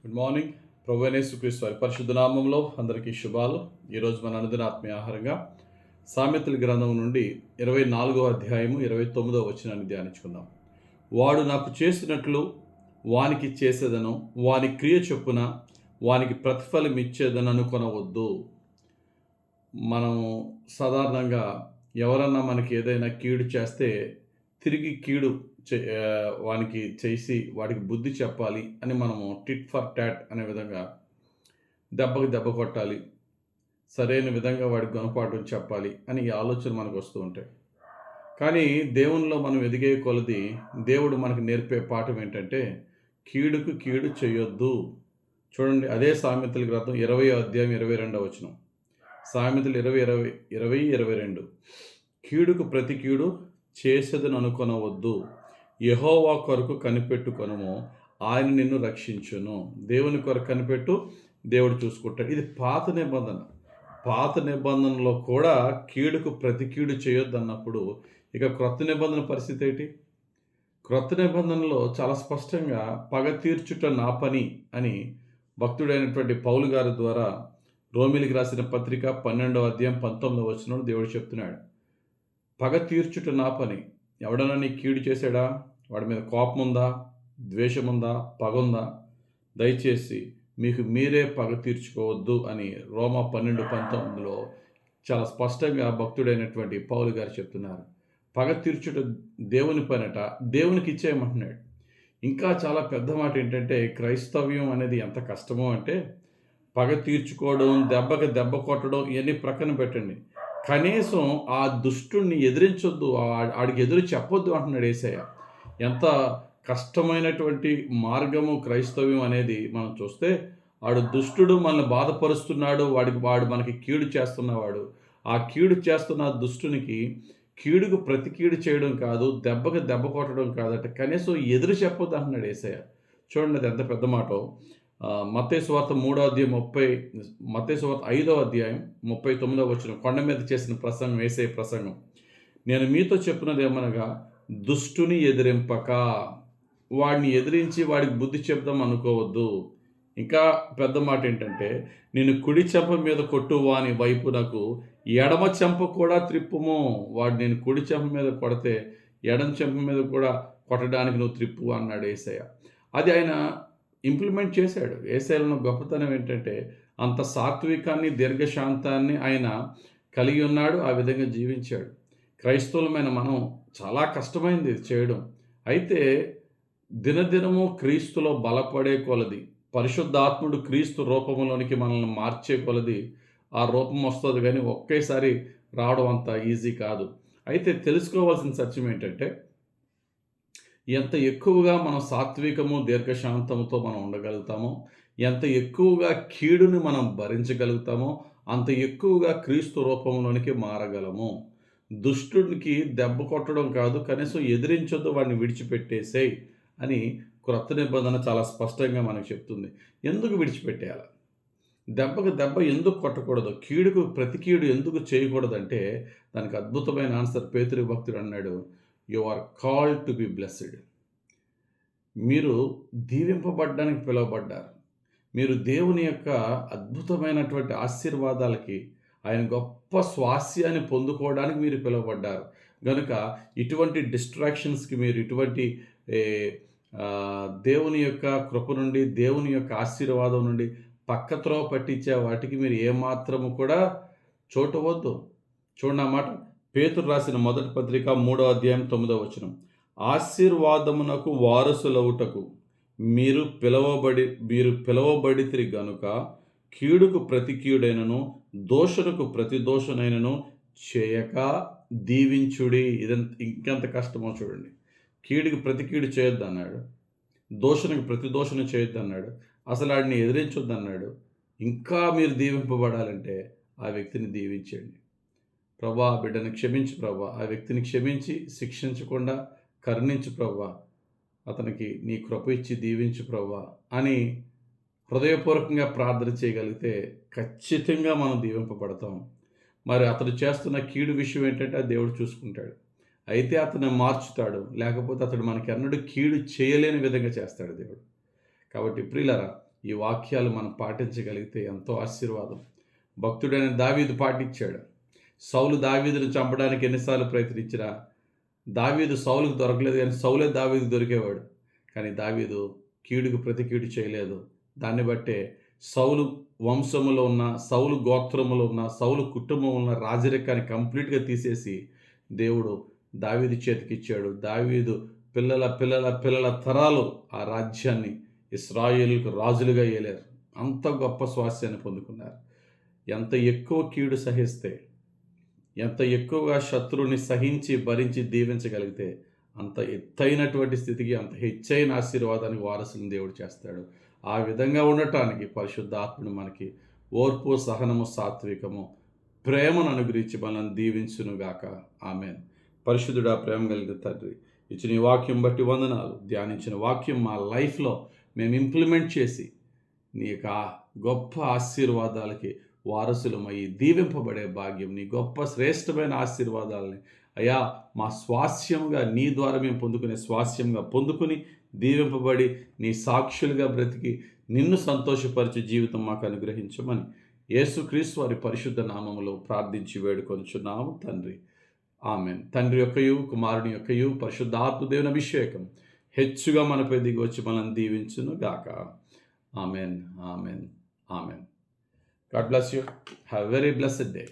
Good morning. ప్రభువైన యేసుక్రీస్తు వారి పరిశుద్ధ నామములో అందరికీ శుభాలు. ఈరోజు మన అనుదిన ఆత్మీయ ఆహారంగా సామెతల గ్రంథం నుండి 24వ అధ్యాయము 29వ వచనాన్ని ధ్యానించుకుందాం. వాడు నాకు చేసినట్లు వానికి చేసేదను, వాని క్రియ చొప్పున వానికి ప్రతిఫలం ఇచ్చేదని అనుకొనవద్దు. మనము సాధారణంగా ఎవరన్నా మనకి ఏదైనా కీడు చేస్తే తిరిగి కీడు వానికి చేసి వాడికి బుద్ధి చెప్పాలి అని మనము టిట్ ఫర్ టాట్ అనే విధంగా దెబ్బకి దెబ్బ కొట్టాలి, సరైన విధంగా వాడికి గుణపాఠం చెప్పాలి అని ఈ ఆలోచన మనకు వస్తూ ఉంటాయి. కానీ దేవునిలో మనం ఎదిగే కొలది దేవుడు మనకు నేర్పే పాఠం ఏంటంటే కీడుకు కీడు చేయొద్దు. చూడండి, అదే సామెతల గ్రంథం 20వ అధ్యాయం 22వ వచనం. సామెతలు 22 కీడుకు ప్రతి కీడు చేసేదని అనుకొనవద్దు, యెహోవా కొరకు కనిపెట్టుకొనుము, ఆయన నిన్ను రక్షించును. దేవుని కొరకు కనిపెట్టు, దేవుడు చూసుకుంటాడు. ఇది పాత నిబంధన. పాత నిబంధనలో కూడా కీడుకు ప్రతి కీడు చేయొద్దు అన్నప్పుడు ఇక క్రొత్త నిబంధన పరిస్థితి ఏంటి? క్రొత్త నిబంధనలో చాలా స్పష్టంగా పగ తీర్చుట నా పని అని భక్తుడైనటువంటి పౌలు గారి ద్వారా రోమిలికి రాసిన పత్రిక 12వ అధ్యాయం 19వ వచనంలో దేవుడు చెప్తున్నాడు, పగ తీర్చుట నా పని. ఎవడన్నా నీ కీడు చేశాడా? వాడి మీద కోపం ఉందా, ద్వేషం ఉందా, పగ ఉందా? దయచేసి మీకు మీరే పగ తీర్చుకోవద్దు అని రోమా 12:19లో చాలా స్పష్టంగా భక్తుడైనటువంటి పౌలు గారు చెప్తున్నారు. పగ తీర్చుట దేవుని పనట, దేవునికి ఇచ్చేయమంటున్నాడు. ఇంకా చాలా పెద్ద మాట ఏంటంటే క్రైస్తవ్యం అనేది ఎంత కష్టమో అంటే పగ తీర్చుకోవడం, దెబ్బకి దెబ్బ కొట్టడం ఇవన్నీ ప్రక్కన పెట్టండి, కనీసం ఆ దుష్టుణ్ణి ఎదిరించొద్దు, ఆడికి ఎదురు చెప్పొద్దు అంటున్నాడు యేసయ్య. ఎంత కష్టమైనటువంటి మార్గము క్రైస్తవ్యం అనేది మనం చూస్తే, ఆడు దుష్టుడు మనల్ని బాధపరుస్తున్నాడు, వాడు మనకి కీడు చేస్తున్నవాడు. ఆ కీడు చేస్తున్న దుష్టునికి కీడుకు ప్రతి కీడు చేయడం కాదు, దెబ్బకి దెబ్బ కొట్టడం కాదట, కనీసం ఎదురు చెప్పొద్దు అంటున్నాడు యేసయ్య. చూడండి, అది ఎంత పెద్ద మాటో. మత్తయి సువార్త 5వ అధ్యాయం 39వ వచనం, కొండ మీద చేసిన ప్రసంగం, యేసయ్య ప్రసంగం. నేను మీతో చెప్పినది ఏమనగా, దుష్టుని ఎదిరింపక, వాడిని ఎదిరించి వాడికి బుద్ధి చెప్దాం అనుకోవద్దు. ఇంకా పెద్ద మాట ఏంటంటే, నేను కుడి చెంప మీద కొట్టు వాని వైపునకు ఎడమ చెంప కూడా త్రిప్పుము. వాడు నేను కుడి చెంప మీద కొడితే ఎడమ చెంప మీద కూడా కొట్టడానికి నువ్వు త్రిప్పు అన్నాడు యేసయ్య. అది ఆయన ఇంప్లిమెంట్ చేశాడు. యేసయ్యలో గొప్పతనం ఏంటంటే అంత సాత్వికాన్ని, దీర్ఘశాంతాన్ని ఆయన కలిగి ఉన్నాడు, ఆ విధంగా జీవించాడు. క్రైస్తవులమైన మనం చాలా కష్టమైంది ఇది చేయడం. అయితే దినదినము క్రీస్తులో బలపడే కొలది, పరిశుద్ధాత్ముడు క్రీస్తు రూపంలోనికి మనల్ని మార్చే కొలది ఆ రూపం వస్తుంది, కానీ ఒకేసారి రావడం అంత ఈజీ కాదు. అయితే తెలుసుకోవాల్సిన సత్యం ఏంటంటే, ఎంత ఎక్కువగా మనం సాత్వికము, దీర్ఘశాంతముతో మనం ఉండగలుగుతామో, ఎంత ఎక్కువగా కీడుని మనం భరించగలుగుతామో, అంత ఎక్కువగా క్రీస్తు రూపంలోనికి మారగలము. దుష్టునికి దెబ్బ కొట్టడం కాదు, కనీసం ఎదిరించొద్దు, వాడిని విడిచిపెట్టేసేయ్ అని క్రొత్త నిబంధన చాలా స్పష్టంగా మనకు చెప్తుంది. ఎందుకు విడిచిపెట్టేయాలి? దెబ్బకు దెబ్బ ఎందుకు కొట్టకూడదు? కీడుకు ప్రతి కీడు ఎందుకు చేయకూడదంటే దానికి అద్భుతమైన ఆన్సర్ పేతురు భక్తుడు అన్నాడు, you are called to be blessed. మీరు దీవింపబడ్డానికి పిలువబడ్డారు. మీరు దేవుని యొక్క అద్భుతమైనటువంటి ఆశీర్వాదాలకి, ఆయన గొప్ప స్వాస్యాన్ని పొందుకోవడానికి మీరు పిలువబడ్డారు. గనుక ఇటువంటి డిస్ట్రాక్షన్స్కి మీరు ఇటువంటి దేవుని యొక్క కృప నుండి, దేవుని యొక్క ఆశీర్వాదం నుండి పక్కత్రోవ పట్టించే వాటికి మీరు ఏమాత్రము కూడా చోటవద్దు. చూడండి ఆ మాట, పేతురు రాసిన మొదటి పత్రిక 3వ అధ్యాయం 9వ వచనం, ఆశీర్వాదమునకు వారసులవుటకు మీరు పిలవబడితిరి గనుక కీడుకు ప్రతి కీడైనను, దోషులకు ప్రతి దోషనైనను చేయక దీవించుడి. ఇంకెంత కష్టమో చూడండి. కీడుకి ప్రతి కీడు చేయొద్దు అన్నాడు, దోషునికి ప్రతి దోషణ చేయొద్దు అన్నాడు, అసలు వాడిని ఎదిరించొద్దు అన్నాడు. ఇంకా మీరు దీవింపబడాలంటే ఆ వ్యక్తిని దీవించండి. ప్రభా, బిడ్డని క్షమించు ప్రభా, ఆ వ్యక్తిని క్షమించి శిక్షించకుండా కరుణించు ప్రభా, అతనికి నీ కృప ఇచ్చి దీవించు ప్రభా అని హృదయపూర్వకంగా ప్రార్థన చేయగలిగితే ఖచ్చితంగా మనం దీవింపబడతాం. మరి అతడు చేస్తున్న కీడు విషయం ఏంటంటే ఆ దేవుడు చూసుకుంటాడు. అయితే అతను మార్చుతాడు, లేకపోతే అతడు మనకి అన్నడు కీడు చేయలేని విధంగా చేస్తాడు దేవుడు. కాబట్టి ప్రియులారా, ఈ వాక్యాలు మనం పాటించగలిగితే ఎంతో ఆశీర్వాదం. భక్తుడైన దావీదు పాటించాడు. సౌలు దావీదును చంపడానికి ఎన్నిసార్లు ప్రయత్నించినా దావీదు సౌలుకు దొరకలేదు, కానీ సౌలే దావీదు దొరికేవాడు. కానీ దావీదు కీడుకు ప్రతి కీడు చేయలేదు. దాన్ని బట్టే సౌలు వంశములో ఉన్న, సౌలు గోత్రములో ఉన్న, సౌలు కుటుంబంలో ఉన్న రాజరికాన్ని కంప్లీట్గా తీసేసి దేవుడు దావీదు చేతికిచ్చాడు. దావీదు పిల్లల పిల్లల పిల్లల తరాలు ఆ రాజ్యాన్ని ఇశ్రాయేలుకు రాజులుగా ఏలారు. అంత గొప్ప స్వాస్యాన్ని పొందుకున్నారు. ఎంత ఎక్కువ కీడు సహిస్తే, ఎంత ఎక్కువగా శత్రువుని సహించి భరించి దీవించగలిగితే అంత ఎత్తైనటువంటి స్థితికి, అంత హెచ్చైన ఆశీర్వాదానికి వారసులను దేవుడు చేస్తాడు. ఆ విధంగా ఉండటానికి పరిశుద్ధాత్ముడు మనకి ఓర్పు, సహనము, సాత్వికము, ప్రేమను అనుగ్రహించి మనల్ని దీవించునుగాక. ఆమెన్. పరిశుద్ధుడా, ప్రేమ కలిగిన తండ్రి, ఇచ్చిన ఈ వాక్యం బట్టి వందనాలు. ధ్యానించిన వాక్యం మా లైఫ్లో మేము ఇంప్లిమెంట్ చేసి నీ యొక్క గొప్ప ఆశీర్వాదాలకి వారసులమై దీవింపబడే భాగ్యం, నీ గొప్ప శ్రేష్టమైన ఆశీర్వాదాలని అయ్యా మా స్వాస్యంగా, నీ ద్వారా మేము పొందుకునే స్వాస్యంగా పొందుకుని దీవింపబడి నీ సాక్షులుగా బ్రతికి నిన్ను సంతోషపరిచే జీవితం మాకు అనుగ్రహించమని యేసుక్రీస్తు వారి పరిశుద్ధ నామములో ప్రార్థించి వేడుకొంచున్నాము తండ్రి. ఆమెన్. తండ్రి యొక్కయు, కుమారుని యొక్కయు, పరిశుద్ధాత్మ దేవుని అభిషేకం హెచ్చుగా మనపై దిగి వచ్చి మనల్ని దీవించును గాక. Amen, amen, amen. God bless you. Have a very blessed day.